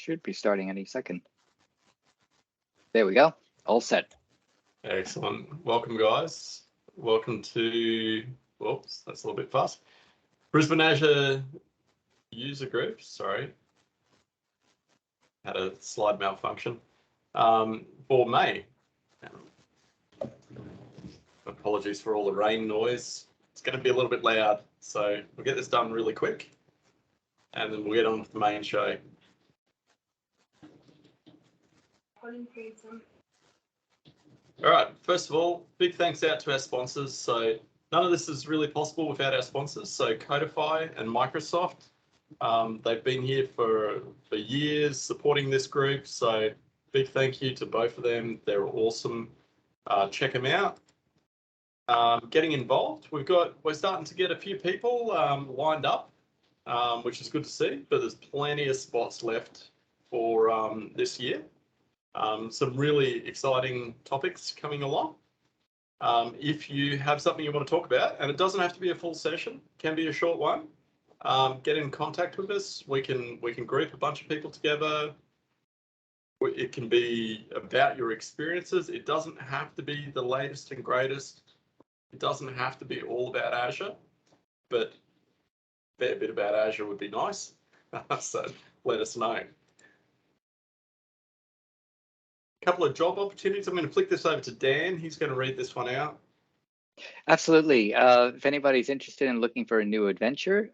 should be starting any second. There we go. All set. Excellent. Welcome, guys. Welcome to, whoops, that's a little bit fast. Brisbane Azure User Group, sorry. Had a slide malfunction. For May. Apologies for all the rain noise. It's going to be a little bit loud, so we'll get this done really quick and then we'll get on with the main show. All right, first of all, big thanks out to our sponsors. So none of this is really possible without our sponsors. So Codify and Microsoft, they've been here for years supporting this group. So big thank you to both of them. They're awesome. Check them out. Getting involved, we're starting to get a few people lined up, which is good to see, but there's plenty of spots left for this year. Some really exciting topics coming along. If you have something you want to talk about, and it doesn't have to be a full session, it can be a short one, get in contact with us. We can group a bunch of people together. It can be about your experiences. It doesn't have to be the latest and greatest. It doesn't have to be all about Azure, but a fair bit about Azure would be nice. So let us know. A couple of job opportunities. I'm going to flick this over to Dan. He's going to read this one out. Absolutely. If anybody's interested in looking for a new adventure,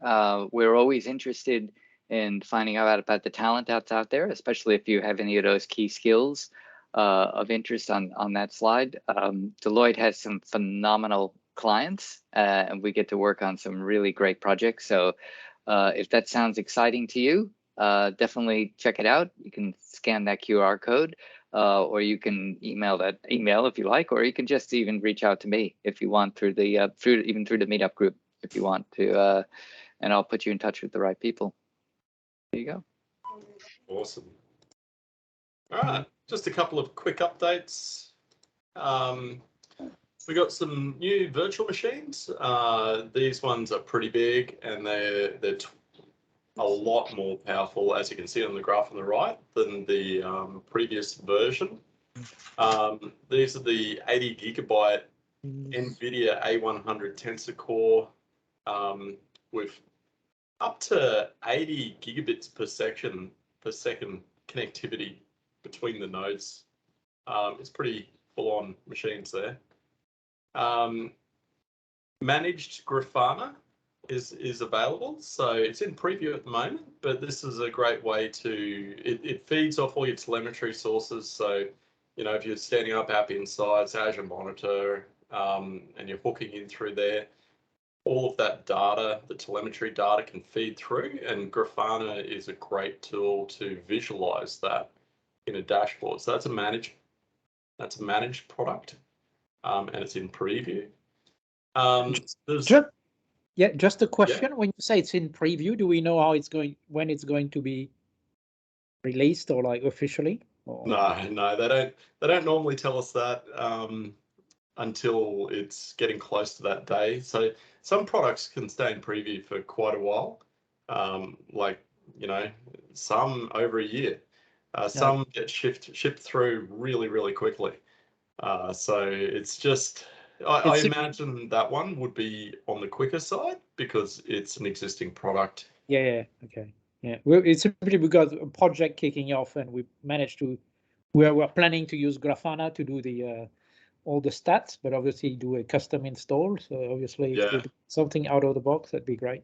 we're always interested in finding out about the talent that's out there, especially if you have any of those key skills of interest on that slide. Deloitte has some phenomenal clients, and we get to work on some really great projects. So if that sounds exciting to you, definitely check it out. You can scan that QR code, or you can email that email if you like, or you can just even reach out to me if you want through the even through the meetup group if you want to, and I'll put you in touch with the right people. There you go. Awesome. All right, just a couple of quick updates. We got some new virtual machines. These ones are pretty big, and they're a lot more powerful, as you can see on the graph on the right, than the previous version. These are the 80 gigabyte NVIDIA A100 Tensor Core with up to 80 gigabits per second connectivity between the nodes. It's pretty full-on machines there. Managed Grafana is available, so it's in preview at the moment, but this is a great way to, it feeds off all your telemetry sources. So, you know, if you're standing up App Insights, Azure Monitor, and you're hooking in through there, all of that data, the telemetry data can feed through, and Grafana is a great tool to visualize that in a dashboard. So that's a managed product, and it's in preview. Just a question. Yeah. When you say it's in preview, do we know how it's going, when it's going to be released, or like officially? Or? No, they don't normally tell us that until it's getting close to that day. So some products can stay in preview for quite a while, like, you know, some over a year. Some get shipped through really, really quickly. So it's just, I imagine that one would be on the quicker side because it's an existing product. Yeah, okay. Yeah, it's simply because a project kicking off, and we managed to, we're planning to use Grafana to do the all the stats, but obviously do a custom install. So obviously, if something out of the box, that'd be great.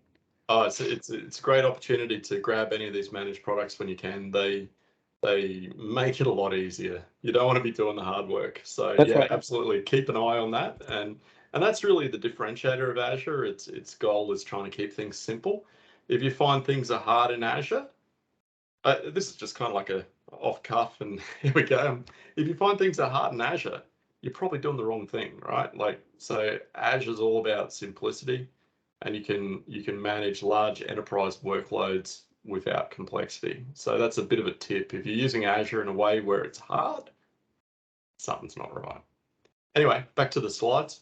Oh, it's a great opportunity to grab any of these managed products when you can. They make it a lot easier. You don't want to be doing the hard work. So that's right. Absolutely keep an eye on that. And that's really the differentiator of Azure. Its goal is trying to keep things simple. If you find things are hard in Azure, this is just kind of like a off cuff, and here we go. If you find things are hard in Azure, you're probably doing the wrong thing, right? Like, so Azure's all about simplicity, and you can manage large enterprise workloads without complexity. So that's a bit of a tip. If you're using Azure in a way where it's hard, something's not right. Anyway, back to the slides.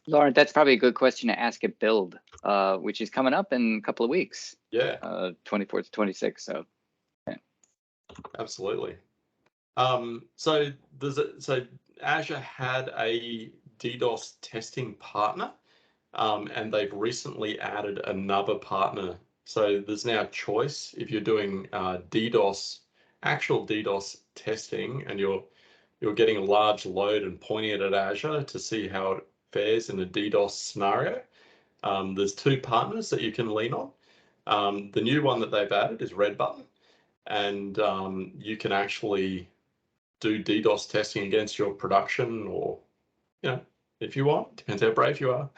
Lauren, that's probably a good question to ask at Build, which is coming up in a couple of weeks. Yeah. 24th to 26th. So Absolutely. So Azure had a DDoS testing partner, and they've recently added another partner. So there's now a choice if you're doing actual DDoS testing, and you're getting a large load and pointing it at Azure to see how it fares in a DDoS scenario. There's two partners that you can lean on. The new one that they've added is Redbutton, and you can actually do DDoS testing against your production, or, if you want, depends how brave you are.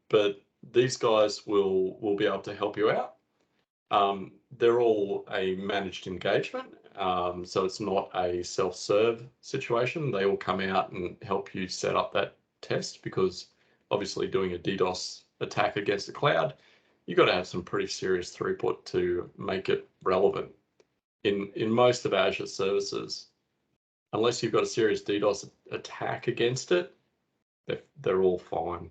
But these guys will be able to help you out. They're all a managed engagement, so it's not a self-serve situation. They all come out and help you set up that test, because obviously doing a DDoS attack against the cloud, you've got to have some pretty serious throughput to make it relevant. In most of Azure services, unless you've got a serious DDoS attack against it, they're all fine.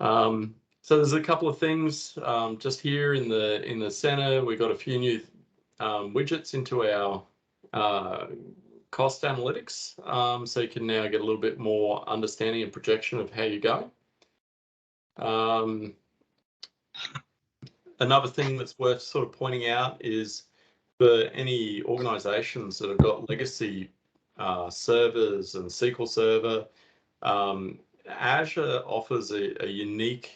So there's a couple of things just here in the center. We've got a few new widgets into our cost analytics, so you can now get a little bit more understanding and projection of how you're going. Another thing that's worth sort of pointing out is, for any organizations that have got legacy servers and SQL Server, Azure offers a unique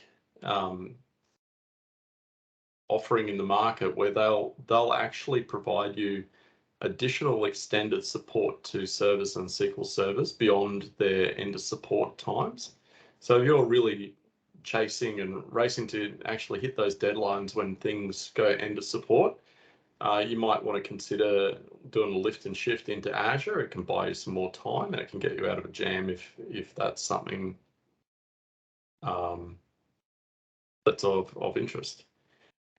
offering in the market where they'll actually provide you additional extended support to servers and SQL servers beyond their end of support times. So if you're really chasing and racing to actually hit those deadlines when things go end of support, you might want to consider doing a lift and shift into Azure. It can buy you some more time, and it can get you out of a jam if that's something that's of interest.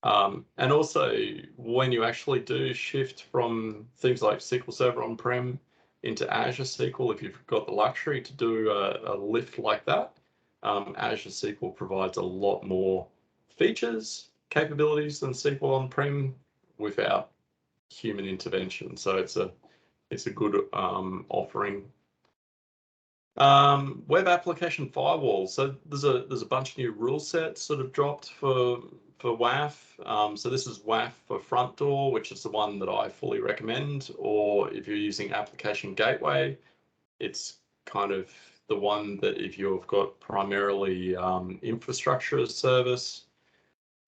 And also, when you actually do shift from things like SQL Server on-prem into Azure SQL, if you've got the luxury to do a lift like that, Azure SQL provides a lot more features, capabilities than SQL on-prem without human intervention. So it's a good offering. Web Application Firewalls. So there's a bunch of new rule sets sort of dropped for WAF. So this is WAF for front door, which is the one that I fully recommend. Or if you're using Application Gateway, it's kind of the one that if you've got primarily infrastructure as service,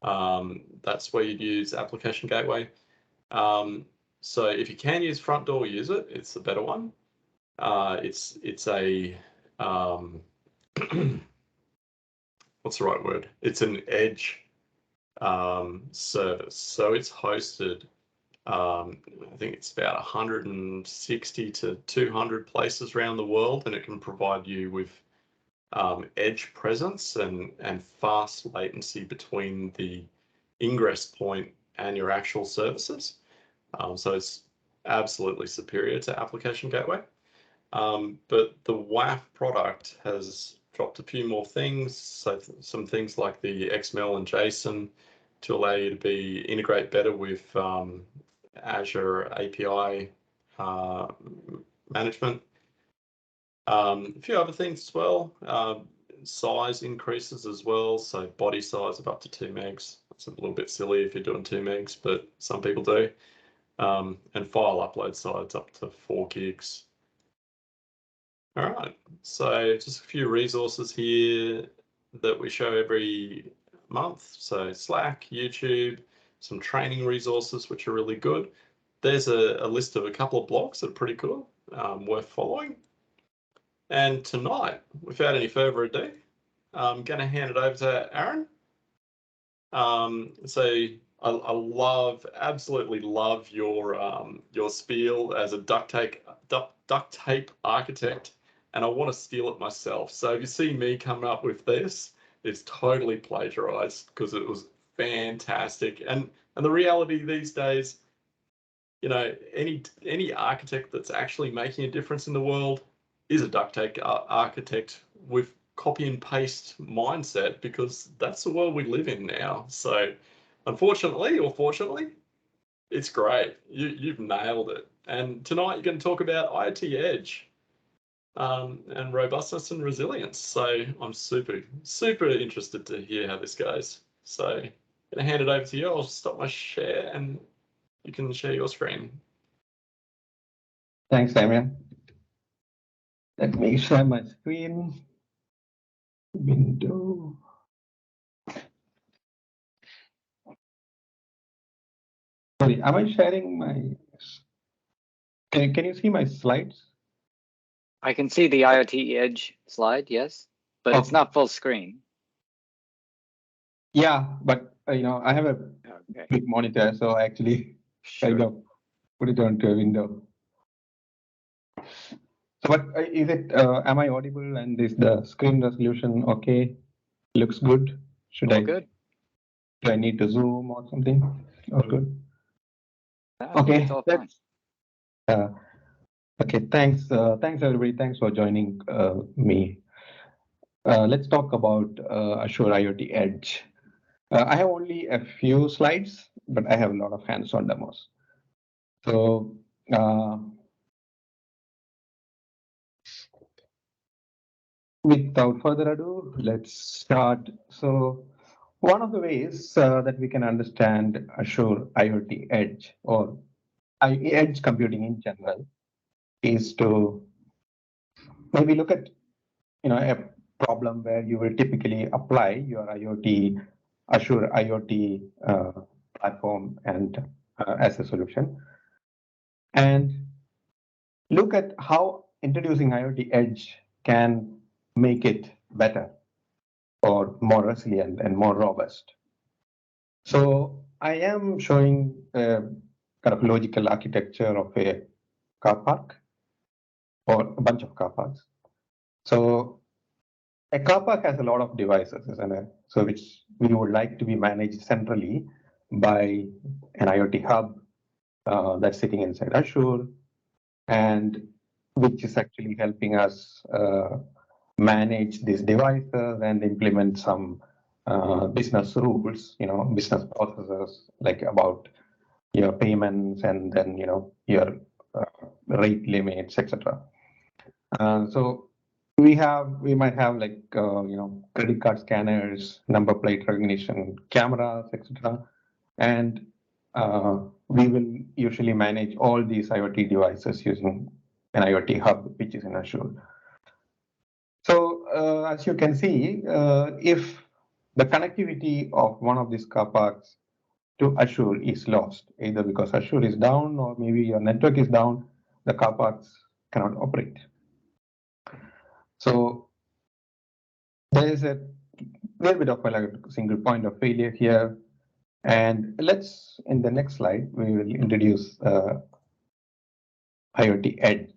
that's where you'd use Application Gateway. So if you can use front door, use it. It's the better one. It's a what's the right word? It's an edge service. So it's hosted, I think it's about 160 to 200 places around the world, and it can provide you with edge presence and fast latency between the ingress point and your actual services. So it's absolutely superior to Application Gateway. But the WAF product has dropped a few more things. So some things like the XML and JSON to allow you to integrate better with Azure API management. A few other things as well. Size increases as well. So body size of up to 2 megs. It's a little bit silly if you're doing 2 megs, but some people do. And file upload size up to 4 gigs. All right, so just a few resources here that we show every month. So Slack, YouTube, some training resources, which are really good. There's a list of a couple of blogs that are pretty cool, worth following. And tonight, without any further ado, I'm going to hand it over to Aaron. So I absolutely love your spiel as a duct tape architect, and I want to steal it myself. So if you see me coming up with this, it's totally plagiarized because it was fantastic. And the reality these days, any architect that's actually making a difference in the world is a duct tape architect with copy and paste mindset, because that's the world we live in now. So unfortunately or fortunately, It's great. You've nailed it. And tonight you're going to talk about IoT Edge and robustness and resilience. So I'm super interested to hear how this goes. So I'm going to hand it over to you. I'll stop my share and you can share your screen. Thanks, Damien. Let me share my screen. Window. Sorry, am I sharing my? Can you see my slides? I can see the IoT Edge slide, yes, but it's not full screen. Yeah, but I have a big monitor, so I actually kind of put it onto a window. So, but is it? Am I audible? And is the screen resolution okay? Looks good. Should All I? good. Do I need to zoom or something? All good. Okay. It's all fine. Okay. Thanks. Thanks everybody. Thanks for joining me. Let's talk about Azure IoT Edge. I have only a few slides, but I have a lot of hands-on demos. So without further ado, let's start. So one of the ways that we can understand Azure IoT Edge or edge computing in general is to maybe look at a problem where you will typically apply your Azure IoT platform and as a solution, and look at how introducing IoT Edge can make it better or more resilient and more robust. So I am showing a kind of logical architecture of a car park or a bunch of car parks. So a car park has a lot of devices, isn't it? So which we would like to be managed centrally by an IoT hub that's sitting inside Azure, and which is actually helping us manage these devices and implement some business rules, business processes like about your payments and then your rate limits, etc. So we might have like credit card scanners, number plate recognition, cameras, etc. And we will usually manage all these IoT devices using an IoT hub, which is in Azure. So as you can see, if the connectivity of one of these car parks to Azure is lost, either because Azure is down or maybe your network is down, the car parks cannot operate. So there is a little bit of a single point of failure here. And let's, in the next slide, we will introduce IoT Edge.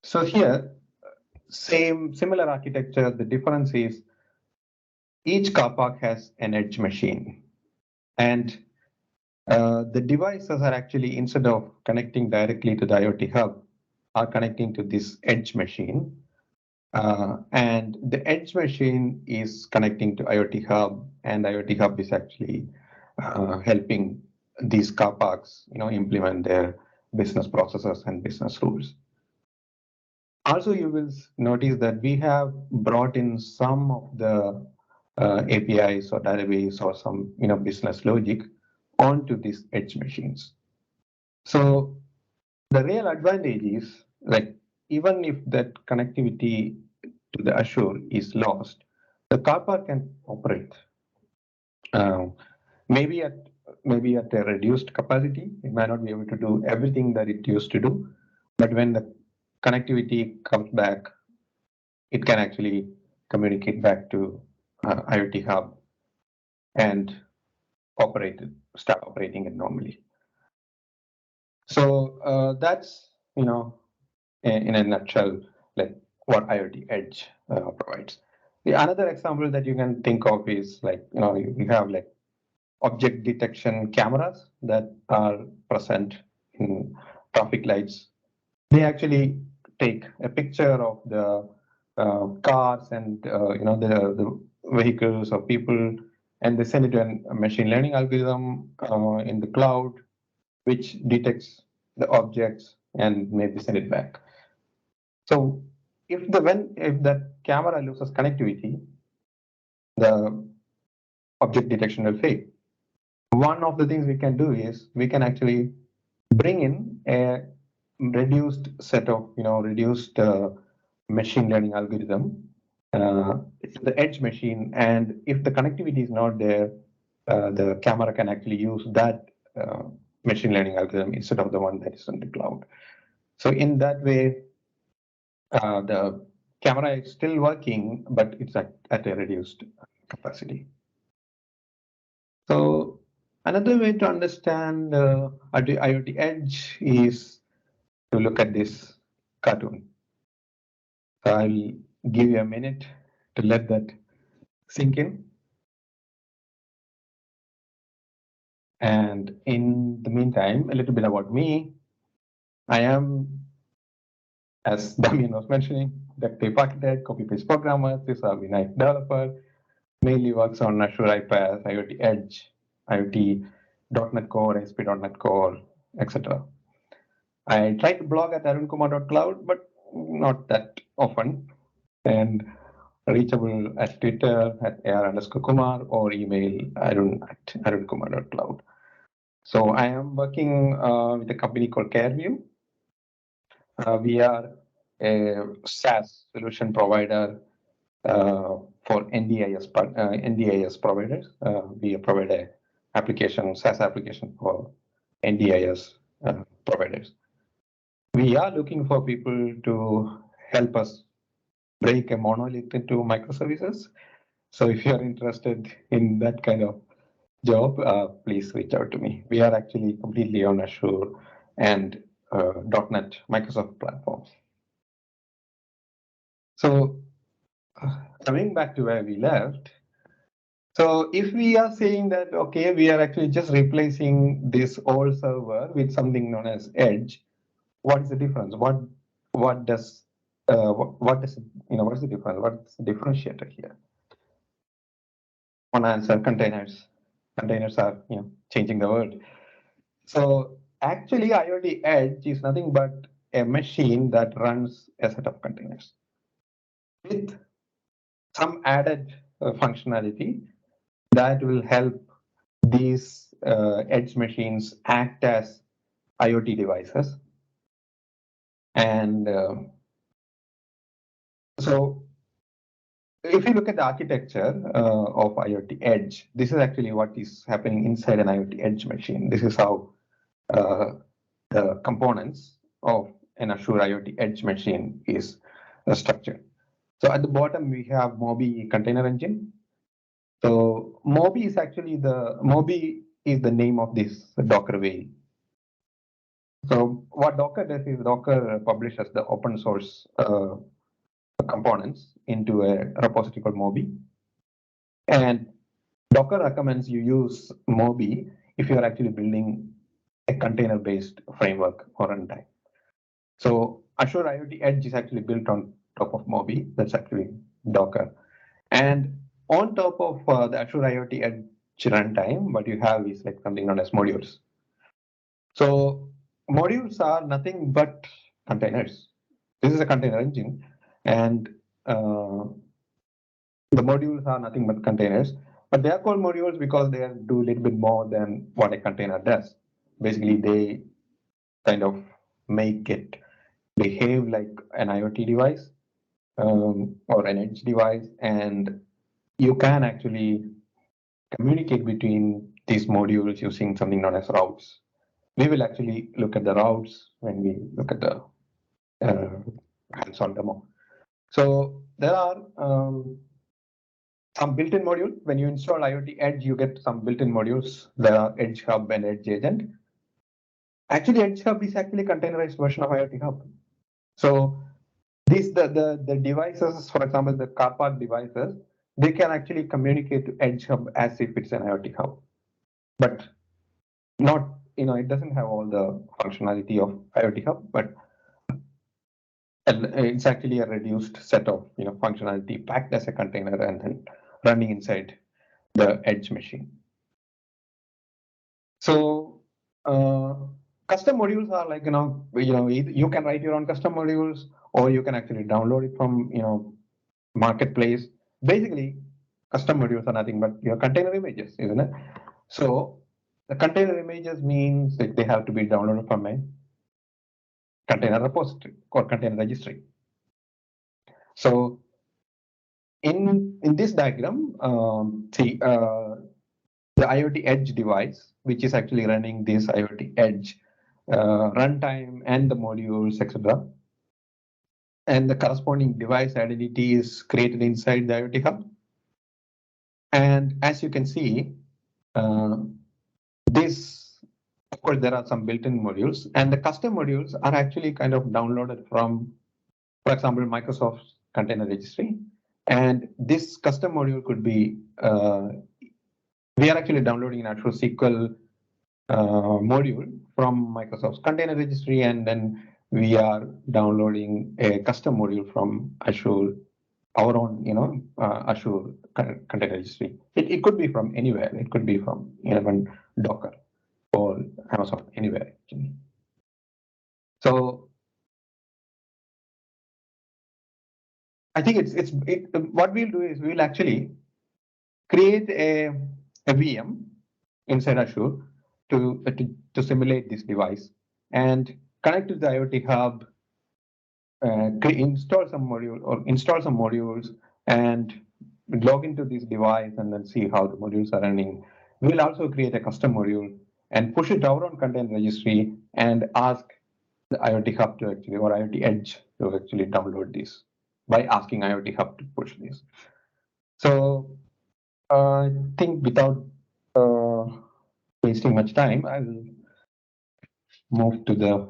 So here, similar architecture. The difference is each car park has an edge machine. And the devices are actually, instead of connecting directly to the IoT hub, are connecting to this edge machine. And the edge machine is connecting to IoT hub, and IoT hub is actually helping these car parks, implement their business processes and business rules. Also, you will notice that we have brought in some of the APIs or database or some business logic onto these edge machines. So the real advantage is, like, even if that connectivity to the Azure is lost, the car park can operate. Maybe at a reduced capacity, it might not be able to do everything that it used to do, but when the connectivity comes back, it can actually communicate back to IoT hub and start operating it normally. So that's in a nutshell, like what IoT Edge provides. The another example that you can think of is like you have like object detection cameras that are present in traffic lights. They actually take a picture of the cars and the vehicles or people, and they send it to a machine learning algorithm in the cloud, which detects the objects and maybe send it back. So if that camera loses connectivity, the object detection will fail. One of the things we can do is we can actually bring in a reduced set of reduced machine learning algorithm to the edge machine, and if the connectivity is not there, the camera can actually use that machine learning algorithm instead of the one that is on the cloud. So in that way, the camera is still working, but it's at a reduced capacity. So another way to understand IoT Edge is to look at this cartoon. So I'll give you a minute to let that sink in. And in the meantime, a little bit about me. I am, as Damien was mentioning, duct tape architect, copy-paste programmer, sysadmin developer, mainly works on Azure iPaaS, IoT Edge, IoT .NET Core, ASP.NET Core, etc. I try to blog at arunkumar.cloud, but not that often. And reachable at Twitter at ar_kumar or email arun@arunkumar.cloud. So I am working with a company called CareView. We are a SaaS solution provider for NDIS providers. We provide a SaaS application for NDIS providers. We are looking for people to help us break a monolith into microservices. So if you're interested in that kind of job, please reach out to me. We are actually completely on Azure and .NET Microsoft platforms. So coming back to where we left, so if we are saying that, okay, we are actually just replacing this old server with something known as Edge, what is the difference? What is the difference? What's the differentiator here? One answer: containers. Containers are changing the world. So actually, IoT Edge is nothing but a machine that runs a set of containers with some added functionality that will help these edge machines act as IoT devices. And so if you look at the architecture of IoT Edge, this is actually what is happening inside an IoT Edge machine. This is how the components of an Azure IoT Edge machine is structured. So at the bottom, we have Moby container engine. So Moby is the name of this Docker whale. So what Docker does is Docker publishes the open source components into a repository called Moby. And Docker recommends you use Moby if you're actually building a container-based framework or runtime. So Azure IoT Edge is actually built on top of Moby. That's actually Docker. And on top of the Azure IoT Edge runtime, what you have is like something known as modules. So modules are nothing but containers. This is a container engine, and the modules are nothing but containers. But they are called modules because they do a little bit more than what a container does. Basically, they kind of make it behave like an IoT device or an edge device, and you can actually communicate between these modules using something known as routes. We will actually look at the routes when we look at the hands-on demo. So there are some built-in modules. When you install IoT Edge, you get some built-in modules. There are Edge Hub and Edge Agent. Actually, Edge Hub is actually a containerized version of IoT Hub. So these the devices, for example, the car park devices, they can actually communicate to Edge Hub as if it's an IoT Hub, but not, it doesn't have all the functionality of IoT Hub, but it's actually a reduced set of functionality packed as a container and then running inside the edge machine. So custom modules are like, you can write your own custom modules, or you can actually download it from, marketplace. Basically, custom modules are nothing but your container images, isn't it? So the container images means that they have to be downloaded from a container repository or container registry. So in this diagram, see the IoT Edge device, which is actually running this IoT Edge runtime and the modules, etc. And the corresponding device identity is created inside the IoT Hub. And as you can see, this, of course, there are some built-in modules, and the custom modules are actually kind of downloaded from, for example, Microsoft's container registry. And this custom module could be, we are actually downloading an Azure SQL module from Microsoft's container registry, and then we are downloading a custom module from Azure, our own, Azure container registry. It could be from anywhere. It could be from even Docker or Amazon, anywhere actually. So I think what we'll do is we'll actually create a VM inside Azure to simulate this device and connect to the IoT Hub, install some modules and log into this device and then see how the modules are running. We'll also create a custom module and push it to our own container registry and ask the IoT Hub to actually, or IoT Edge to actually download this by asking IoT Hub to push this. So I think without wasting much time, I will move to the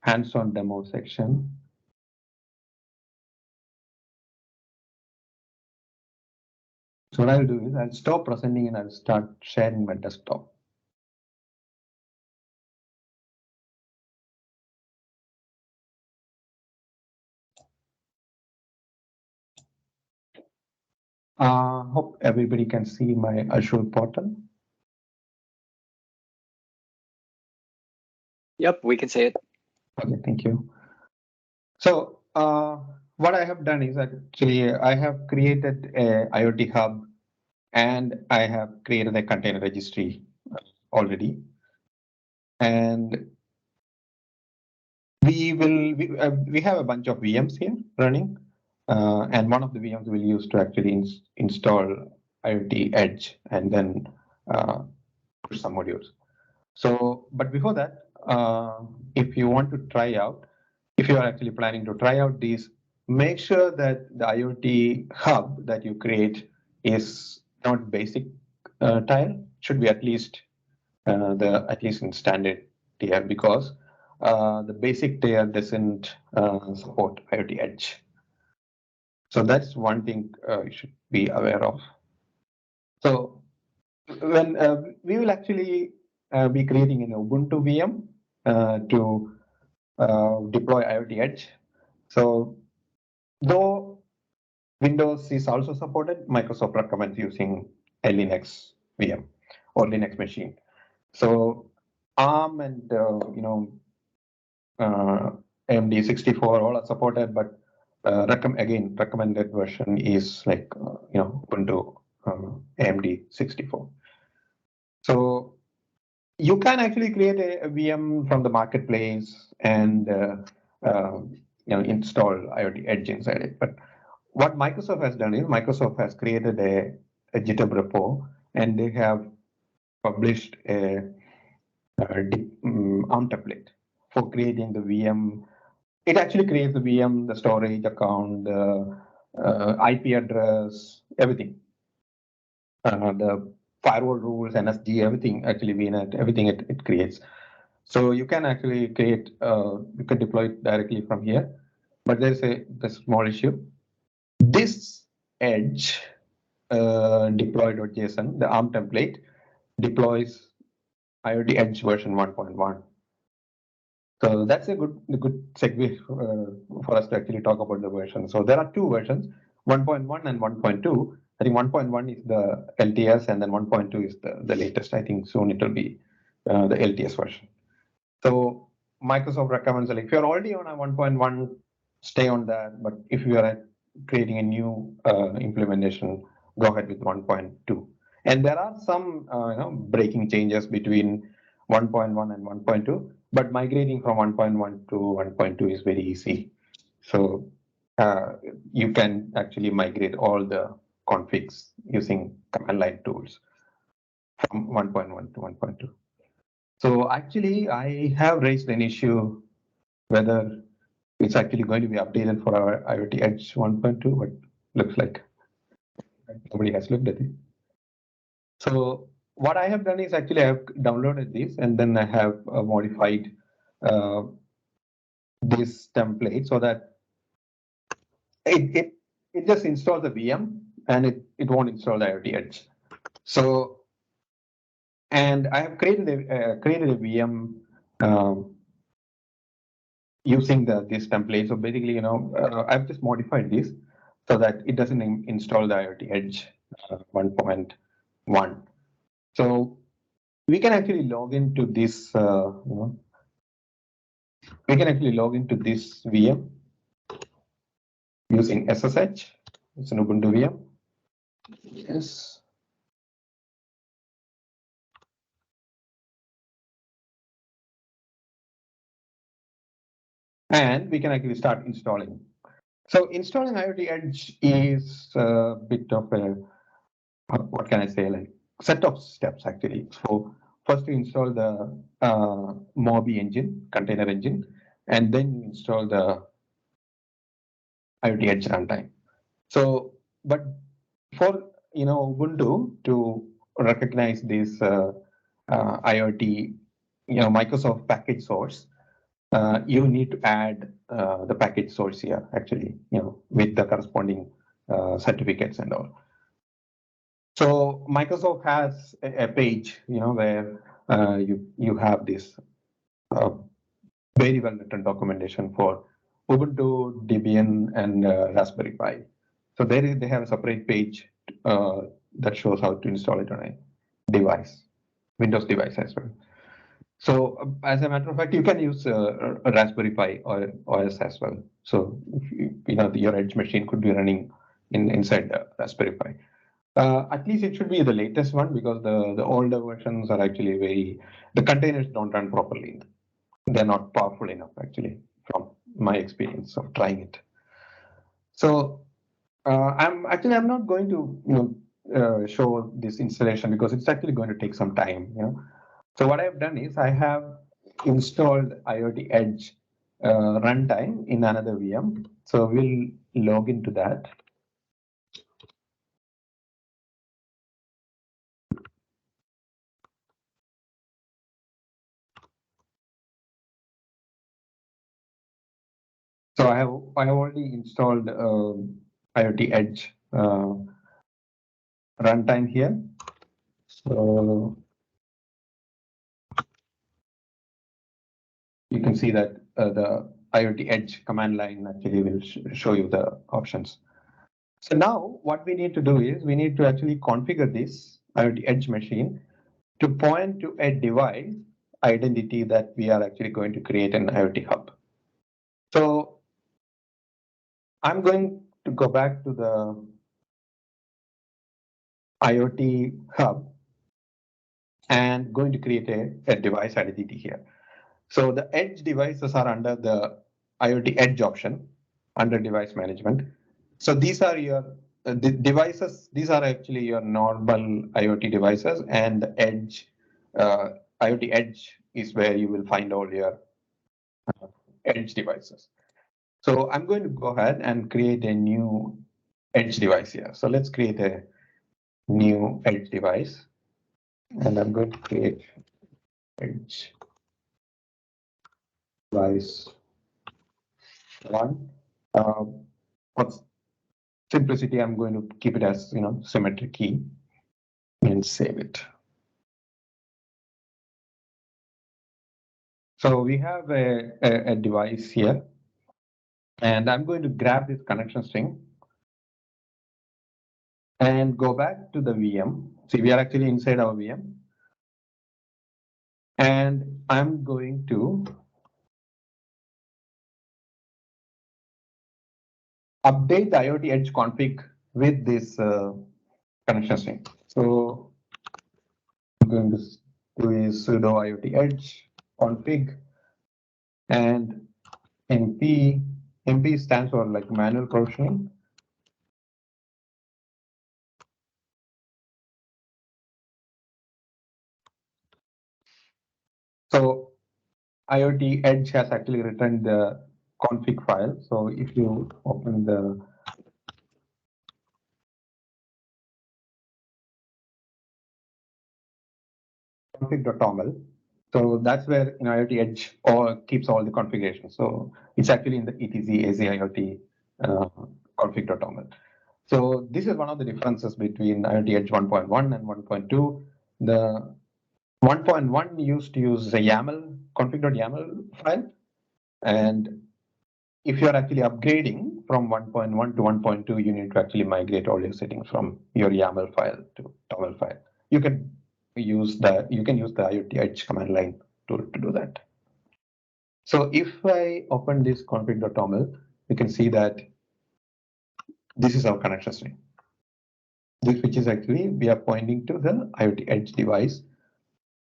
hands-on demo section. So what I'll do is I'll stop presenting and I'll start sharing my desktop. Hope everybody can see my Azure portal. Yep, we can see it. Okay, thank you. So what I have done is actually I have created a IoT Hub and I have created a container registry already. And we have a bunch of VMs here running. And one of the VMs we'll use to actually install IoT Edge and then push some modules. So, but before that, if you want to try out, if you are actually planning to try out these, make sure that the IoT Hub that you create is not basic tile, should be at least in standard tier, because the basic tier doesn't support IoT Edge. So that's one thing you should be aware of. So when we will actually be creating an Ubuntu VM to deploy IoT Edge. So though Windows is also supported, Microsoft recommends using a Linux VM or Linux machine. So ARM and AMD 64 all are supported, but recommended version is like Ubuntu AMD 64. So you can actually create a VM from the marketplace and install IoT Edge inside it. But what Microsoft has done is Microsoft has created a GitHub repo, and they have published a ARM template for creating the VM. It actually creates the VM, the storage account, the IP address, everything. The firewall rules, NSG, everything actually VNet, everything it creates. So you can actually create, you can deploy it directly from here. But there's a small issue. This Edge deploy.json, the ARM template, deploys IoT Edge version 1.1. So that's a good segue for us to actually talk about the version. So there are two versions, 1.1 and 1.2, I think 1.1 is the LTS, and then 1.2 is the latest. I think soon it will be the LTS version. So Microsoft recommends, like, if you're already on a 1.1, stay on that. But if you are creating a new implementation, go ahead with 1.2. And there are some breaking changes between 1.1 and 1.2, but migrating from 1.1 to 1.2 is very easy. So you can actually migrate all the configs using command line tools from 1.1 to 1.2. So actually, I have raised an issue whether it's actually going to be updated for our IoT Edge 1.2, but looks like nobody has looked at it. So what I have done is actually I have downloaded this, and then I have modified this template so that it just installs the VM and it won't install the IoT Edge. So, and I have created a VM using this template. So basically, I've just modified this so that it doesn't install the IoT Edge 1.1. So we can actually log into this. We can actually log into this VM using SSH. It's an Ubuntu VM. Yes. And we can actually start installing. So installing IoT Edge is a bit of a, what can I say, like set of steps actually. So first you install the Mobi engine, container engine, and then you install the IoT Edge runtime. So, but for Ubuntu to recognize this IoT, Microsoft package source, you need to add the package source here actually, with the corresponding certificates and all. So Microsoft has a page, where you have this very well written documentation for Ubuntu, Debian, and Raspberry Pi. So they have a separate page that shows how to install it on a device, Windows device as well. So as a matter of fact, you can use a Raspberry Pi or OS as well. So your Edge machine could be running inside the Raspberry Pi. At least it should be the latest one, because the older versions are actually the containers don't run properly. They're not powerful enough actually, from my experience of trying it. So I'm not going to show this installation because it's actually going to take some time. So what I've done is I have installed IoT Edge runtime in another VM. So we'll log into that. So I have already installed IoT Edge runtime here. So you can see that the IoT Edge command line actually will show you the options. So now what we need to do is we need to actually configure this IoT Edge machine to point to a device identity that we are actually going to create an IoT Hub. So I'm going to go back to the IoT Hub and going to create a device identity here. So the edge devices are under the IoT Edge option under device management. So these are your the devices. These are actually your normal IoT devices, and the Edge IoT Edge is where you will find all your edge devices. So I'm going to go ahead and create a new edge device here. So let's create a new edge device, and I'm going to create edge device 1. For simplicity, I'm going to keep it as symmetric key and save it. So we have a device here, and I'm going to grab this connection string, and go back to the VM. See, we are actually inside our VM. And I'm going to update the IoT Edge config with this connection string. So I'm going to do is sudo IoT Edge config, and MP stands for like manual provisioning. So IoT Edge has actually returned the config file. So if you open the config.toml, so that's where IoT Edge keeps all the configuration. So it's actually in the etc Azure IoT config.toml. So this is one of the differences between IoT Edge 1.1 and 1.2. The 1.1 used to use a YAML config.yaml file, and if you're actually upgrading from 1.1 to 1.2, you need to actually migrate all your settings from your YAML file to TOML file. You can use the IoT Edge command line to do that. So if I open this config.toml, you can see that this is our connection string. This, which is actually we are pointing to the IoT Edge device,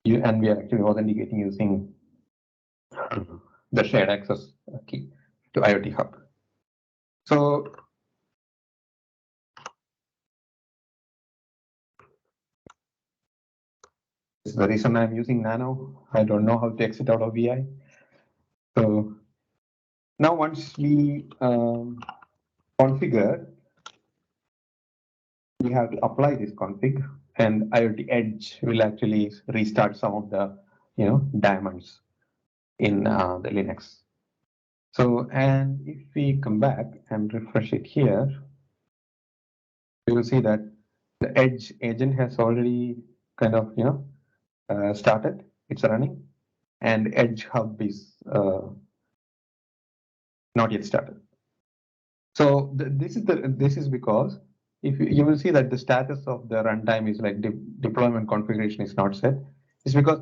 and we are actually authenticating using the shared access key to IoT Hub. So this is the reason I'm using Nano. I don't know how to exit out of VI. So now once we configure, we have to apply this config, and IoT Edge will actually restart some of the diamonds in the Linux. So, and if we come back and refresh it here, you will see that the Edge agent has already kind of started. It's running, and Edge Hub is not yet started. So this is because if you will see that the status of the runtime is like deployment configuration is not set. It's because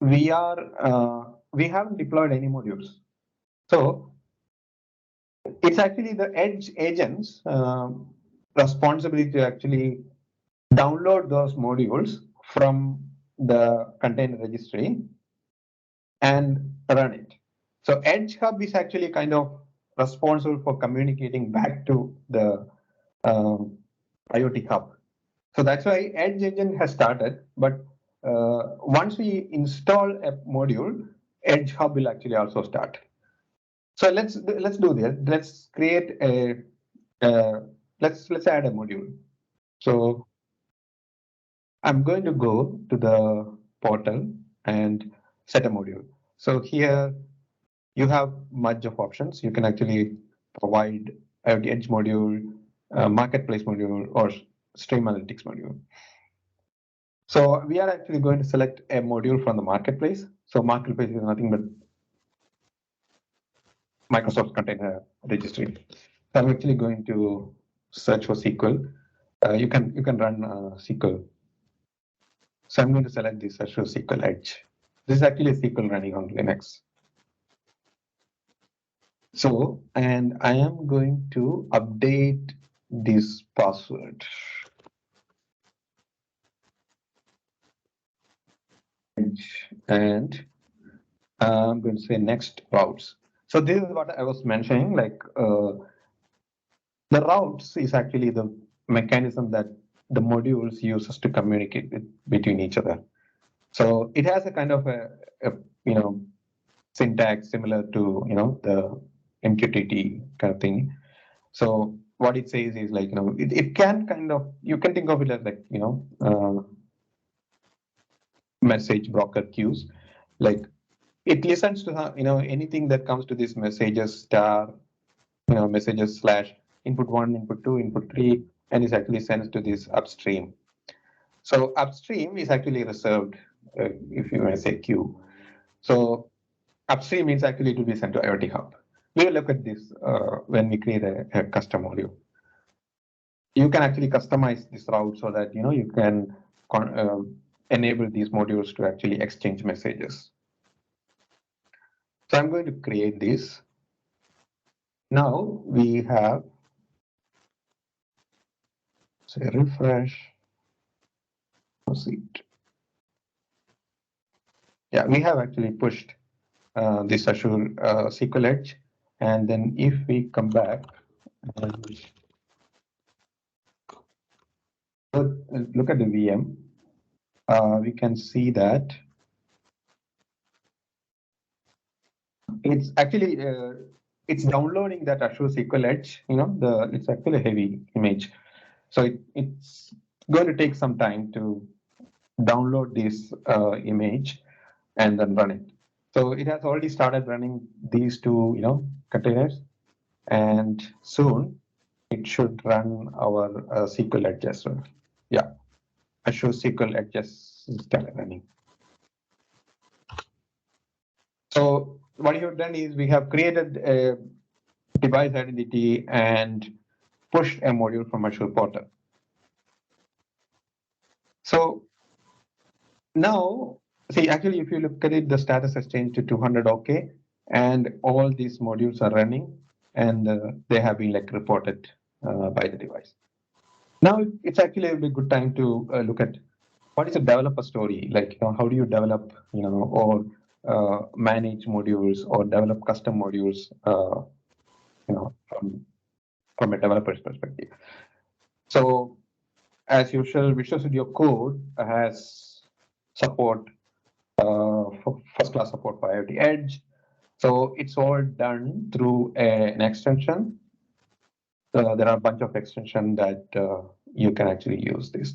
we haven't deployed any modules. So it's actually the Edge agent's responsibility to actually download those modules from the container registry and run it. So Edge Hub is actually kind of responsible for communicating back to the IoT Hub. So that's why Edge Engine has started. But once we install a module, Edge Hub will actually also start. So let's do this. Let's create a let's add a module. So I'm going to go to the portal and set a module. So here you have much of options. You can actually provide IoT Edge module, marketplace module, or stream analytics module. So we are actually going to select a module from the marketplace. So marketplace is nothing but Microsoft Container Registry. So I'm actually going to search for SQL. You can run SQL. So I'm going to select this Azure SQL Edge. This is actually SQL running on Linux. So, and I am going to update this password. And I'm going to say next routes. So this is what I was mentioning, like the routes is actually the mechanism that the modules uses to communicate between each other. So it has a kind of a syntax similar to the MQTT kind of thing. So what it says is like it can kind of, you can think of it as like message broker queues. Like it listens to anything that comes to these messages star messages slash input 1, input 2, input 3, and it actually sends to this upstream. So upstream is actually reserved if you want to say queue. So upstream means actually it will be sent to IoT Hub. We will look at this when we create a custom module. you can actually customize this route so that you can enable these modules to actually exchange messages. So I'm going to create this. Now we have, say, refresh, proceed. Yeah, we have actually pushed this Azure SQL Edge. And then if we come back and look at the VM, we can see that it's actually it's downloading that Azure SQL Edge. It's actually a heavy image, so it's going to take some time to download this image and then run it. So it has already started running these two containers, and soon it should run our SQL Edge as well. Yeah, Azure SQL Edge is started running. So what you have done is we have created a device identity and pushed a module from Azure Portal. So now, see, actually, if you look at it, the status has changed to 200 OK, and all these modules are running, and they have been reported by the device. Now it's actually a good time to look at what is a developer story, how do you develop, or manage modules or develop custom modules, from a developer's perspective. So as usual, Visual Studio Code has support for first-class support for IoT Edge. So it's all done through an extension. There are a bunch of extensions that you can actually use this.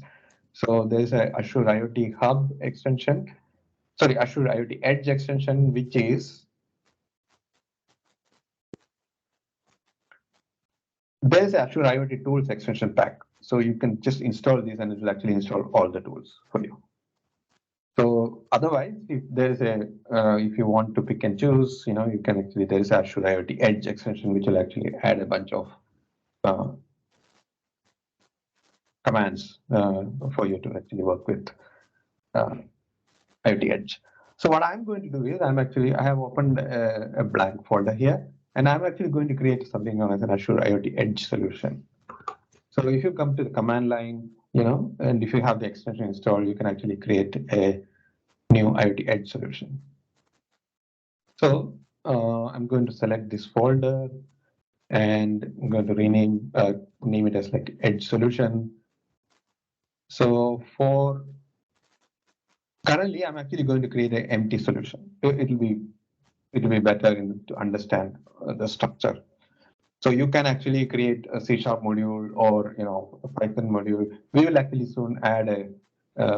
So there's a Azure IoT Hub extension, Azure IoT Edge extension, which is there's Azure IoT Tools extension pack. So you can just install this and it will actually install all the tools for you. So otherwise, if there's if you want to pick and choose, you can actually, there is Azure IoT Edge extension, which will actually add a bunch of commands for you to actually work with IoT Edge. So what I'm going to do is I have opened a blank folder here, and I'm actually going to create something known as an Azure IoT Edge solution. So if you come to the command line, and if you have the extension installed, you can actually create a new IoT Edge solution. So I'm going to select this folder, and I'm going to rename name it as Edge solution. So for currently, I'm actually going to create an empty solution. It'll be better to understand the structure. So you can actually create a C# module or a Python module. We will actually soon add a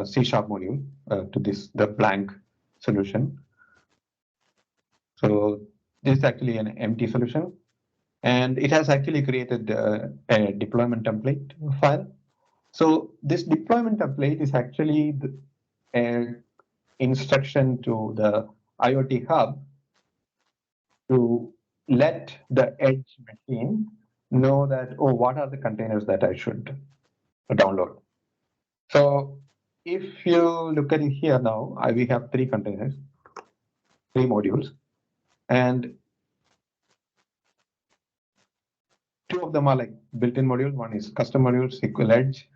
C# module to the blank solution. So this is actually an empty solution, and it has actually created a deployment template file. So this deployment template is actually an instruction to the IoT Hub to let the edge machine know that, oh, what are the containers that I should download. So if you look at it here now, we have 3 containers, 3 modules, and 2 of them are built-in modules. One is custom module, SQL Edge,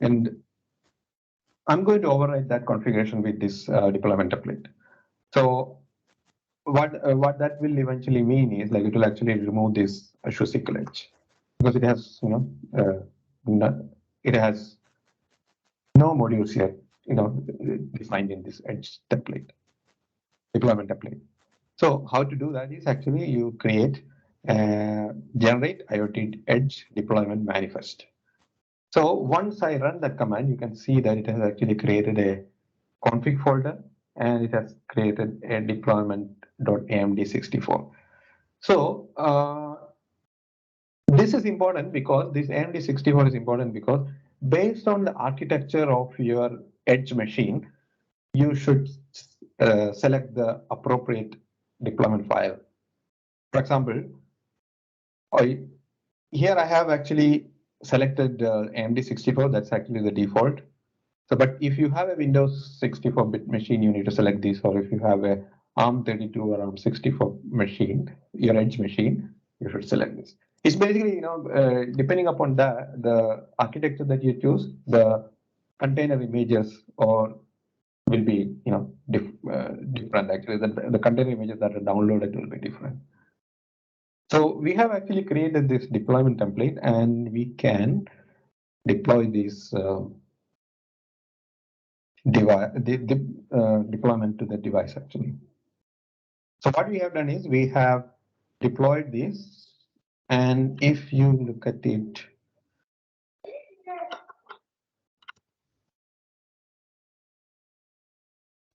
and I'm going to override that configuration with this deployment template. So what that will eventually mean is it will actually remove this Azure SQL Edge because it has it has no modules yet defined in this Edge template, deployment template. So how to do that is actually you create generate IoT Edge deployment manifest. So once I run that command, you can see that it has actually created a config folder and it has created a deployment.amd64. So this is important because this AMD64 is important because based on the architecture of your edge machine, you should select the appropriate deployment file. For example, here I have actually selected AMD 64, that's actually the default. So, but if you have a Windows 64-bit machine, you need to select this, or if you have a ARM32 or ARM64 machine, your edge machine, you should select this. It's basically, depending upon the architecture that you choose, the container images or will be, different. Actually, the container images that are downloaded will be different. So we have actually created this deployment template, and we can deploy this deployment to the device actually. So what we have done is we have deployed this, and if you look at it,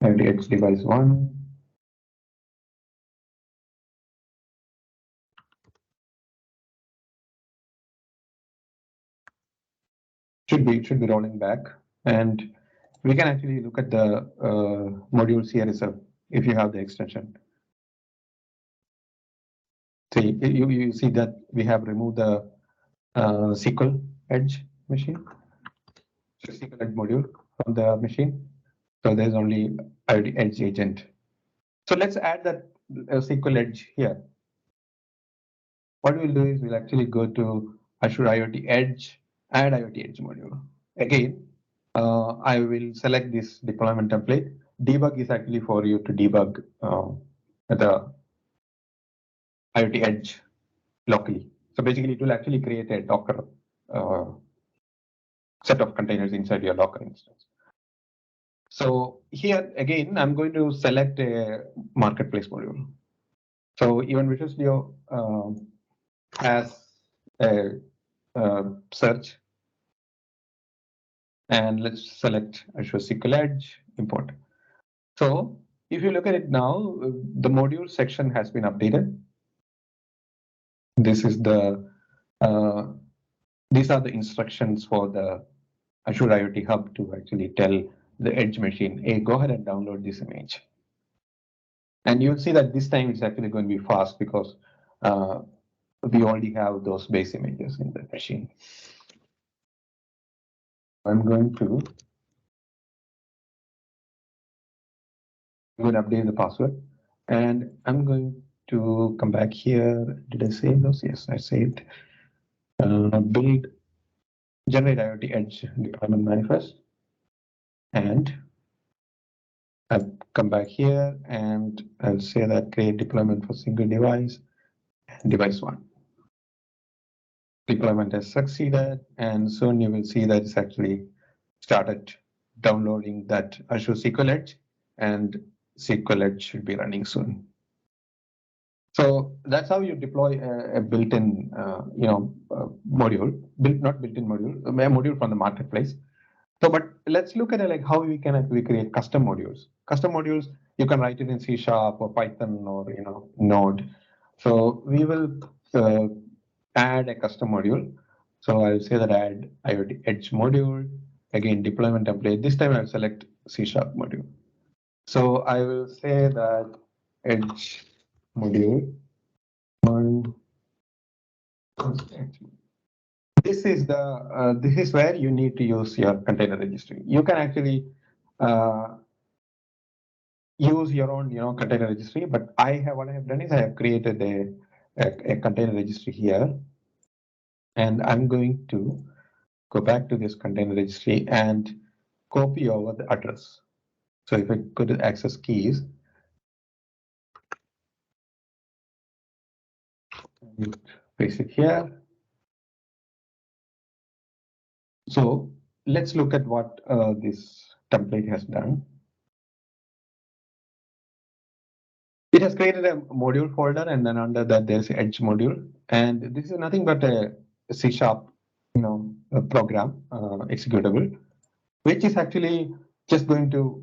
and it's device 1. Should be rolling back, and we can actually look at the modules here itself if you have the extension. So you see that we have removed the SQL Edge machine, so SQL Edge module from the machine. So there's only IoT Edge agent. So let's add that SQL Edge here. What we'll do is we'll actually go to Azure IoT Edge, add IoT Edge module. Again, I will select this deployment template. Debug is actually for you to debug the IoT Edge locally. So basically, it will actually create a Docker set of containers inside your Docker instance. So here again, I'm going to select a marketplace module. So even Visual Studio has a search, and let's select Azure SQL Edge import. So if you look at it now, the module section has been updated. This is these are the instructions for the Azure IoT Hub to actually tell the Edge machine, hey, go ahead and download this image. And you'll see that this time it's actually going to be fast because we already have those base images in the machine. I'm going to update the password, and I'm going to come back here. Did I save those? Yes, I saved. Build generate IoT Edge deployment manifest, and I'll come back here and I'll say that create deployment for single device, device 1. Deployment has succeeded, and soon you will see that it's actually started downloading that Azure SQL Edge, and SQL Edge should be running soon. So that's how you deploy a built-in, module, not built-in module, a module from the marketplace. So, but let's look at it like how we can actually create custom modules. Custom modules, you can write it in C# or Python or Node. So we will add a custom module. So I'll say that add IoT Edge module. Again, deployment template. This time I'll select C# module. So I will say that Edge module 1. This is where you need to use your container registry. You can actually use your own container registry, but what I have done is I have created a container registry here, and I'm going to go back to this container registry and copy over the address. So if I go to access keys, and paste it here. So let's look at what this template has done. It has created a module folder, and then under that there's an Edge module, and this is nothing but a C#, a program executable, which is actually just going to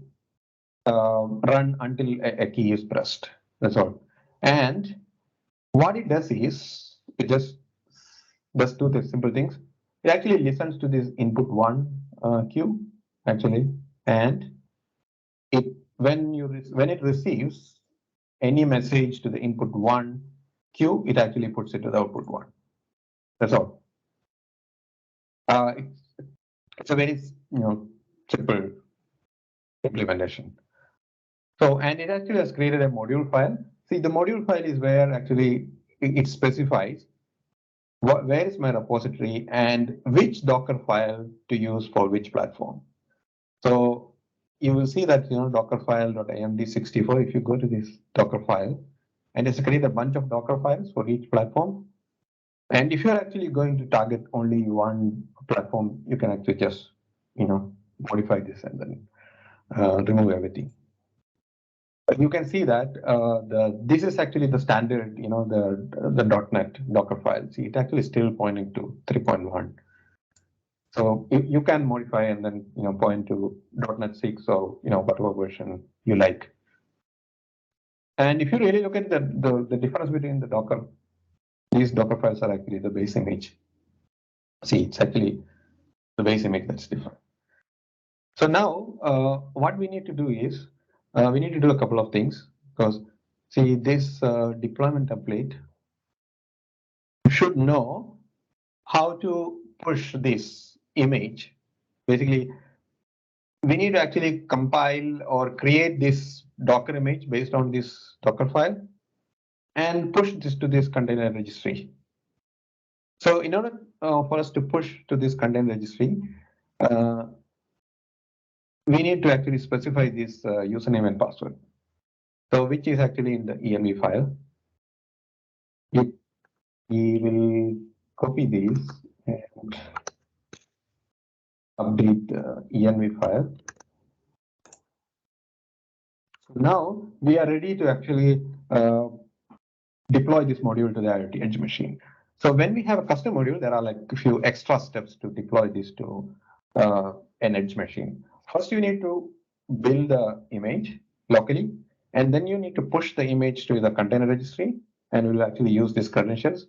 run until a key is pressed. That's all. And what it does is it just does two simple things. It actually listens to this input 1 queue actually, and when it receives any message to the input 1 queue, it actually puts it to the output 1. That's all. It's a very simple implementation. So, and it actually has created a module file. See, the module file is where actually it specifies where is my repository and which Docker file to use for which platform. So you will see that Docker file.imd64. If you go to this Docker file, and it's create a bunch of Docker files for each platform. And if you're actually going to target only one platform, you can actually just modify this and then remove everything. But you can see that this is actually the standard, the .NET Docker file. See, it actually is still pointing to 3.1. So you can modify and then point to .NET 6 or whatever version you like. And if you really look at the difference between the Docker, these Docker files are actually the base image. See, it's actually the base image that's different. So now what we need to do is we need to do a couple of things, because see, this deployment template should know how to push this image. Basically, we need to actually compile or create this Docker image based on this Docker file and push this to this container registry. So in order for us to push to this container registry, we need to actually specify this username and password. So which is actually in the env file. We will copy these and update the env file. Now we are ready to actually deploy this module to the IoT Edge machine. So when we have a custom module, there are like a few extra steps to deploy this to an Edge machine. First, you need to build the image locally, and then you need to push the image to the container registry, and we'll actually use these credentials.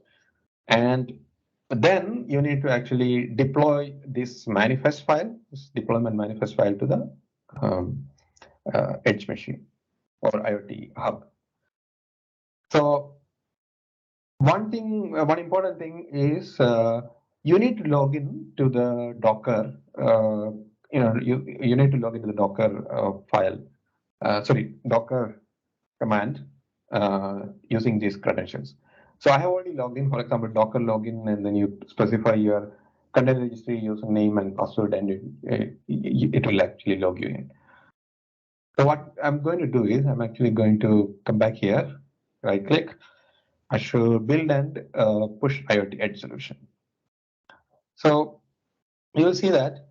And then you need to actually deploy this manifest file, this deployment manifest file to the Edge machine or IoT Hub. So one important thing is you need to log in to the Docker. You need to log into the Docker file. Docker command using these credentials. So I have already logged in. For example, Docker login, and then you specify your container registry username and password, and it will actually log you in. So what I'm going to do is I'm actually going to come back here, right click, Azure build and push IoT Edge solution. So you will see that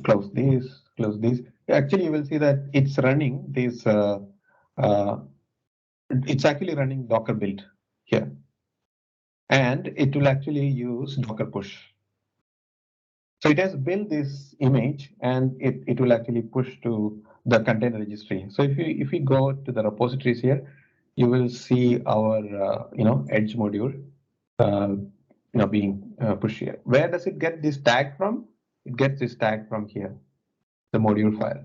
close this. Actually, you will see that it's running this. It's actually running Docker build here, and it will actually use Docker push. So it has built this image, and it will actually push to the container registry. So if we go to the repositories here, you will see our Edge module being pushed here. Where does it get this tag from? It gets this tag from here, the module file.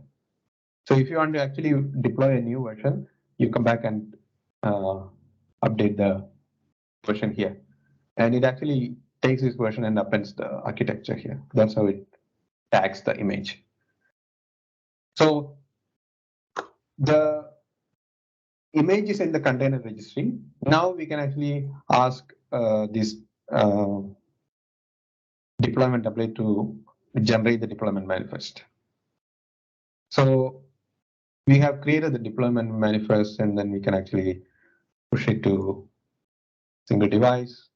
So if you want to actually deploy a new version, you come back and update the version here, and it actually takes this version and appends the architecture here. That's how it tags the image. So the image is in the container registry. Now we can actually ask this deployment template to generate the deployment manifest. So we have created the deployment manifest, and then we can actually push it to single device.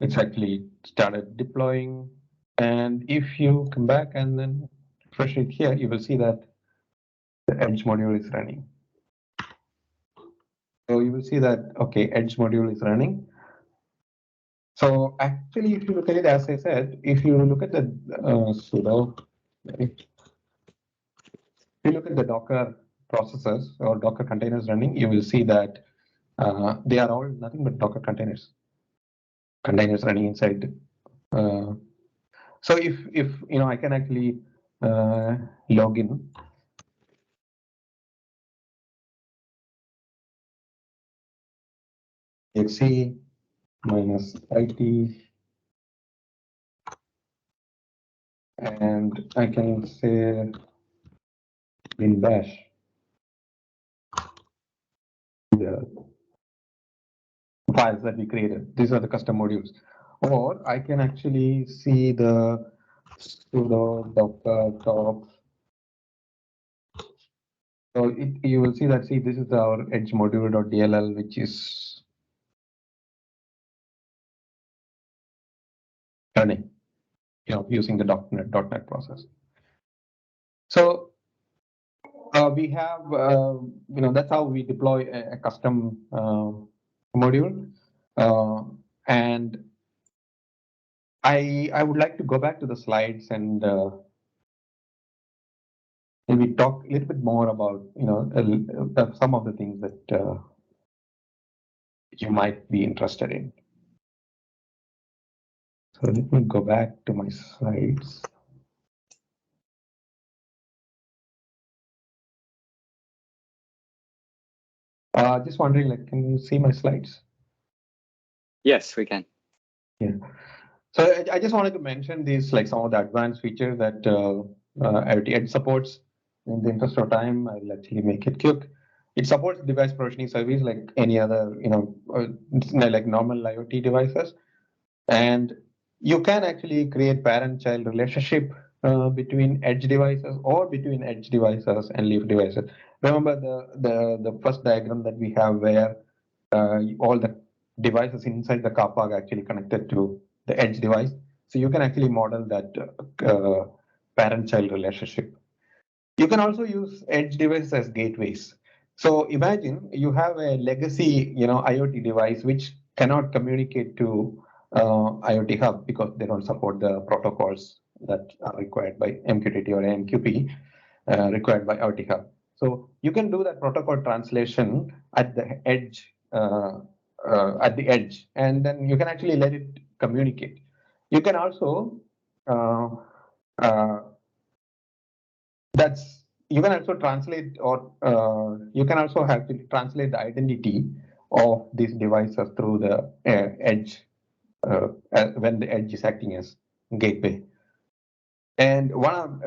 It's actually started deploying. And if you come back and then refresh it here, you will see that the Edge module is running. So you will see that, okay, Edge module is running. So actually, if you look at it, as I said, if you look at the if you look at the Docker processes or Docker containers running, you will see that they are all nothing but Docker containers. Containers running inside. So if I can actually log in exe minus IT, and I can say bin bash the files that we created. These are the custom modules. Or I can actually see the sudo docker top. So you will see that, see, this is our edge module.dll, which is running, using the .NET process. So we have, that's how we deploy a custom module. And I would like to go back to the slides and maybe talk a little bit more about, some of the things that you might be interested in. So let me go back to my slides. Just wondering, like, can you see my slides? Yes, we can. Yeah. So I just wanted to mention these, like some of the advanced features that IoT Edge supports. In the interest of time, I'll actually make it quick. It supports device provisioning service like any other, like normal IoT devices. And you can actually create parent-child relationship between edge devices or between edge devices and leaf devices. Remember the first diagram that we have where all the devices inside the car park actually connected to the edge device. So you can actually model that parent-child relationship. You can also use edge devices as gateways. So imagine you have a legacy, IoT device which cannot communicate to IoT Hub because they don't support the protocols that are required by MQTT or AMQP required by IoT Hub. So you can do that protocol translation at the edge, and then you can actually let it communicate. You can also you can also translate, or you can also have to translate the identity of these devices through the edge when the edge is acting as gateway. And one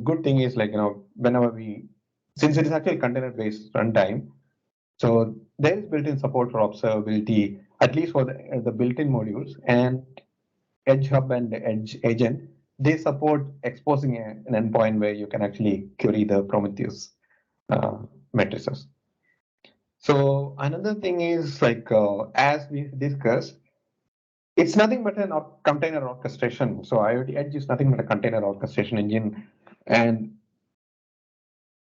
good thing is, like, whenever since it is actually container-based runtime, so there is built-in support for observability, at least for the built-in modules, and Edge Hub and the Edge agent, they support exposing an endpoint where you can actually query the Prometheus matrices. So another thing is, like, as we discussed, it's nothing but a container orchestration. So IoT Edge is nothing but a container orchestration engine, and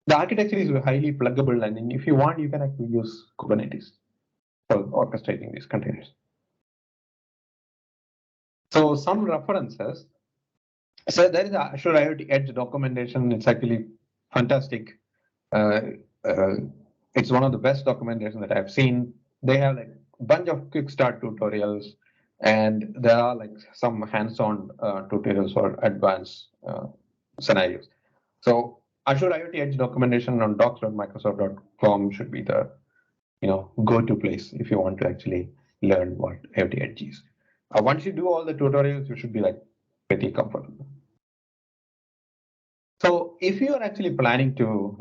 the architecture is highly pluggable. And if you want, you can actually use Kubernetes for orchestrating these containers. So some references. So there is a Azure IoT Edge documentation. It's actually fantastic. It's one of the best documentation that I've seen. They have like a bunch of quick start tutorials, and there are like some hands-on tutorials for advanced scenarios. So Azure IoT Edge documentation on docs.microsoft.com should be the go-to place if you want to actually learn what IoT Edge is. Once you do all the tutorials, you should be like pretty comfortable. So if you are actually planning to,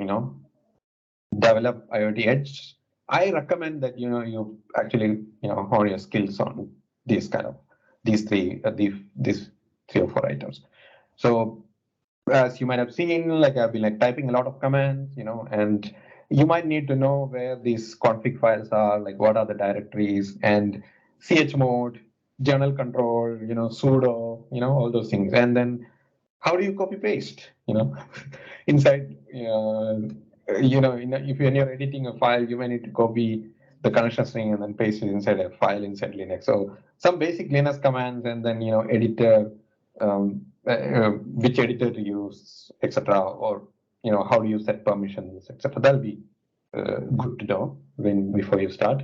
develop IoT Edge, I recommend that you actually hone your skills on these three or four items. So as you might have seen, like I've been like typing a lot of commands, and you might need to know where these config files are, like what are the directories, and chmod, journal control, sudo, all those things. And then how do you copy paste, inside, if you're editing a file, you may need to copy the connection string and then paste it inside a file inside Linux. So some basic Linux commands, and then, editor, which editor to use, etc., or how do you set permissions, etc. That'll be good to know before you start.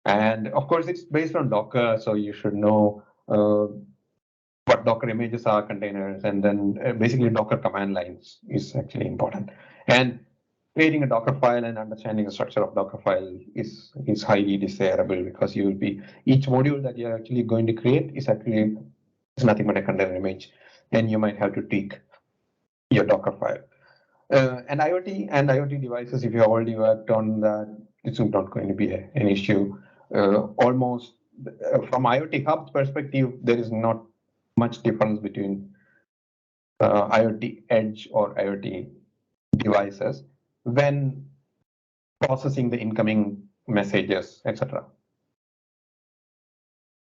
And of course, it's based on Docker, so you should know what Docker images are, containers, and then basically Docker command lines is actually important. And creating a Docker file and understanding the structure of Docker file is highly desirable, because you will be, each module that you're actually going to create is nothing but a container image, and you might have to tweak your Docker file. And IoT devices, if you have already worked on that, it's not going to be an issue. Almost from IoT Hub's perspective, there is not much difference between IoT Edge or IoT devices when processing the incoming messages, etc.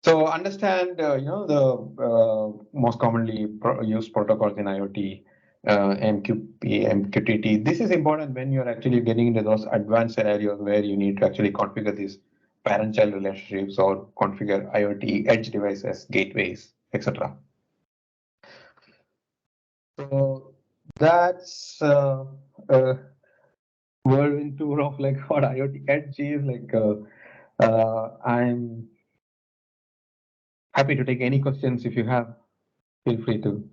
So understand, the most commonly used protocols in IoT, MQP, MQTT. This is important when you're actually getting into those advanced scenarios where you need to actually configure these parent-child relationships or configure IoT edge devices, gateways, etc. So that's whirlwind tour of like what IoT Edge is. I'm happy to take any questions if you have. Feel free to.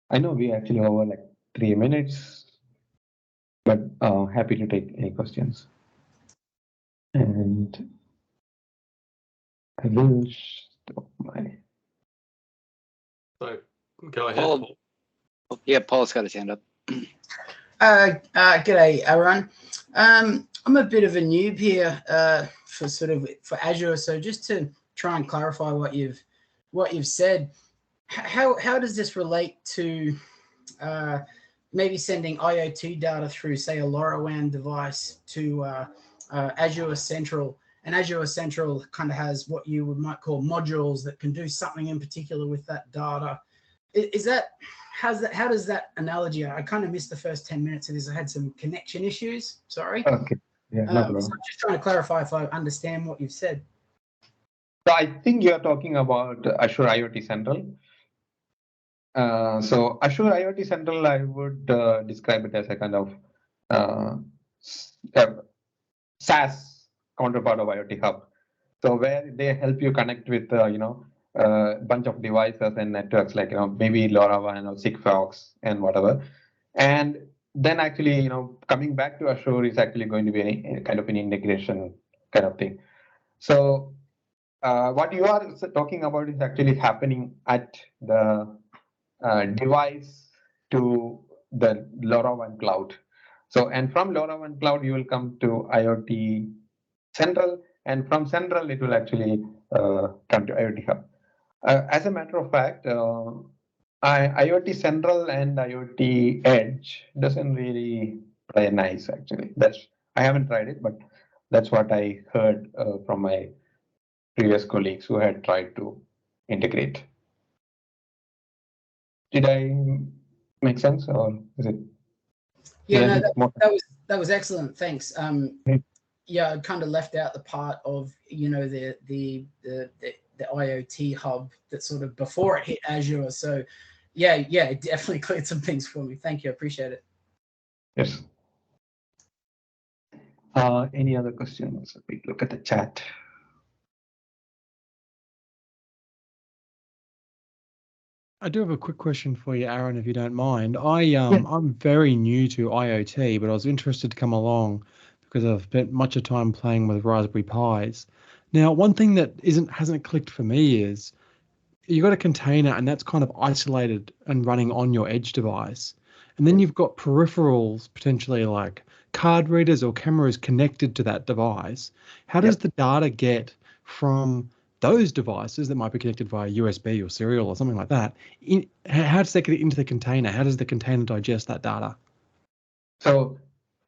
I know we actually over like 3 minutes, but happy to take any questions. And I will stop my. So go ahead. Paul. Yeah, Paul's got his hand up. G'day, Arun. I'm a bit of a noob here for Azure, so just to try and clarify what you've said, how does this relate to maybe sending IoT data through, say, a LoRaWAN device to Azure Central? And Azure Central kind of has what you might call modules that can do something in particular with that data. How does that analogy? I kind of missed the first 10 minutes of this. I had some connection issues. Sorry. Okay. Yeah, no problem. So I'm just trying to clarify if I understand what you've said. So I think you're talking about Azure IoT Central. So Azure IoT Central, I would describe it as a kind of SaaS counterpart of IoT Hub. So where they help you connect with a bunch of devices and networks, like maybe LoRaWAN or Sigfox and whatever. And then actually coming back to Azure is actually going to be a kind of an integration kind of thing. So what you are talking about is actually happening at the device to the LoRaWAN cloud. So, and from LoRaWAN cloud, you will come to IoT Central, and from Central, it will actually come to IoT Hub. As a matter of fact, IoT Central and IoT Edge doesn't really play nice, actually. I haven't tried it, but that's what I heard from my previous colleagues who had tried to integrate. Did I make sense, or is it? Yeah, no, that was excellent. Thanks. Yeah, I kind of left out the part of the IoT Hub that sort of before it hit Azure. So yeah, it definitely cleared some things for me. Thank you, I appreciate it. Yes. Any other questions? A quick look at the chat. I do have a quick question for you, Aaron, if you don't mind. I'm very new to IoT, but I was interested to come along because I've spent much of time playing with Raspberry Pis. Now, one thing that hasn't clicked for me is you've got a container and that's kind of isolated and running on your edge device. And then you've got peripherals, potentially like card readers or cameras connected to that device. How does the data get from those devices that might be connected via USB or serial or something like that? How does that get into the container? How does the container digest that data? So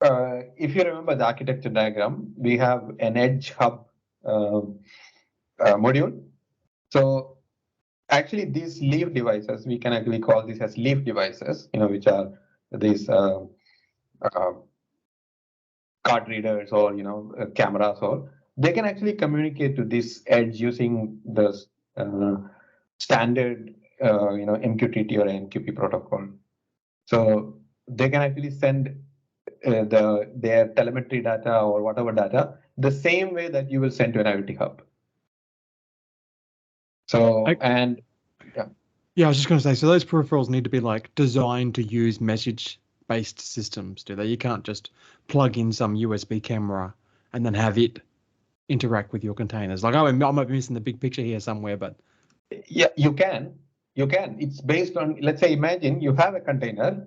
if you remember the architecture diagram, we have an Edge Hub module. So actually these leaf devices, we can actually call this as leaf devices, which are these card readers or cameras, or they can actually communicate to this edge using the standard MQTT or MQP protocol. So they can actually send their telemetry data or whatever data the same way that you will send to an IoT Hub. So Yeah, I was just going to say, so those peripherals need to be like designed to use message based systems, do they? You can't just plug in some USB camera and then have it interact with your containers. Like I might be missing the big picture here somewhere, but yeah, you can. It's based on, let's say, imagine you have a container.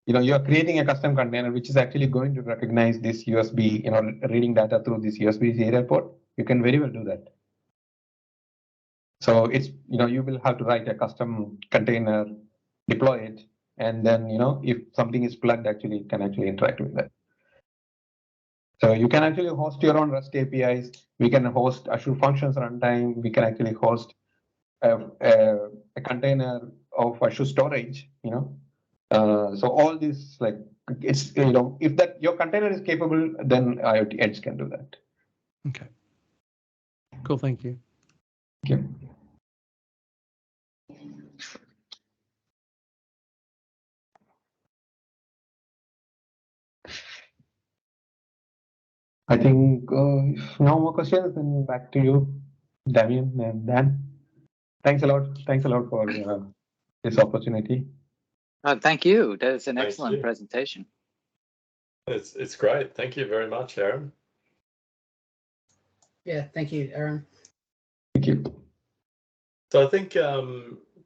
You're creating a custom container which is actually going to recognize this USB, reading data through this USB serial port. You can very well do that. So it's, you will have to write a custom container, deploy it, and then, if something is plugged, actually, it can actually interact with that. So you can actually host your own REST APIs. We can host Azure Functions Runtime. We can actually host a container of Azure storage, So all this, like, it's, if that your container is capable, then IoT Edge can do that. okay. Cool, thank you. Thank you. I think if no more questions, then back to you, Damien and Dan. Thanks a lot. Thanks a lot for this opportunity. Thank you. That is an Thank excellent you. presentation. It's great. Thank you very much, Aaron. Yeah, thank you, Aaron. Thank you. So I think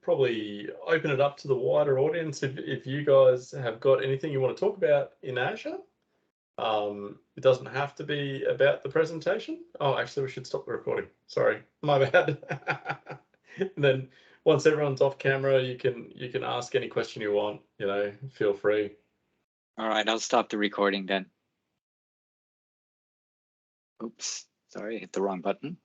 probably open it up to the wider audience if you guys have got anything you want to talk about in Azure. It doesn't have to be about the presentation. Oh, actually, we should stop the recording. Sorry, my bad. And then once everyone's off camera, you can ask any question you want. Feel free. All right, I'll stop the recording then. Oops, sorry, I hit the wrong button.